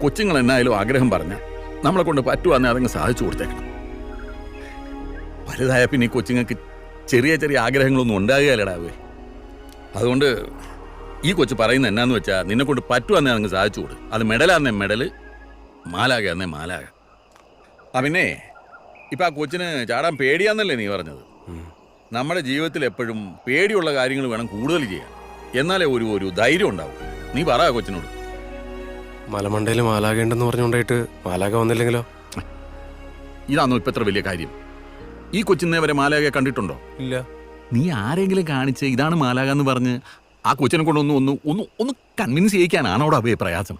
കൊച്ചുങ്ങൾ എന്നായാലും ആഗ്രഹം പറഞ്ഞ നമ്മളെ കൊണ്ട് പറ്റുവാന്നെ അതങ്ങ് സാധിച്ചു കൊടുത്തേക്കണം. വലുതായ പിന്നെ ഈ കൊച്ചുങ്ങൾക്ക് ചെറിയ ചെറിയ ആഗ്രഹങ്ങളൊന്നും ഉണ്ടാകുകയല്ലടാവേ. അതുകൊണ്ട് ഈ കൊച്ചു പറയുന്നത് എന്നാന്ന് വെച്ചാൽ നിന്നെ കൊണ്ട് പറ്റുവാന്നെ അതങ്ങ് സാധിച്ചു കൊടു. അത് മെഡലാന്നേ മെഡല്, മാലാകയാന്നേ മാലാക. പിന്നെ ഇപ്പം ആ കൊച്ചിന് ചാടാൻ പേടിയാന്നല്ലേ നീ പറഞ്ഞത്? നമ്മുടെ ജീവിതത്തിൽ എപ്പോഴും പേടിയുള്ള കാര്യങ്ങൾ വേണം കൂടുതൽ ചെയ്യാൻ, എന്നാലേ ഒരു ധൈര്യം ഉണ്ടാവും. നീ പറ കൊച്ചിനോട്. മലമണ്ടയിൽ മാലാകേണ്ടെന്ന് പറഞ്ഞുകൊണ്ടായിട്ട് മാലാക വന്നില്ലെങ്കിലോ? ഇതാണോ ഇപ്പം എത്ര വലിയ കാര്യം? ഈ കൊച്ചിനെ വരെ മാലാകയെ കണ്ടിട്ടുണ്ടോ? ഇല്ല. നീ ആരെങ്കിലും കാണിച്ച് ഇതാണ് മാലാക എന്ന് പറഞ്ഞ് ആ കൊച്ചിനെ കൊണ്ട് ഒന്ന് കൺവിൻസ് ചെയ്യിക്കാനാണോ അവിടെ പ്രയാസം?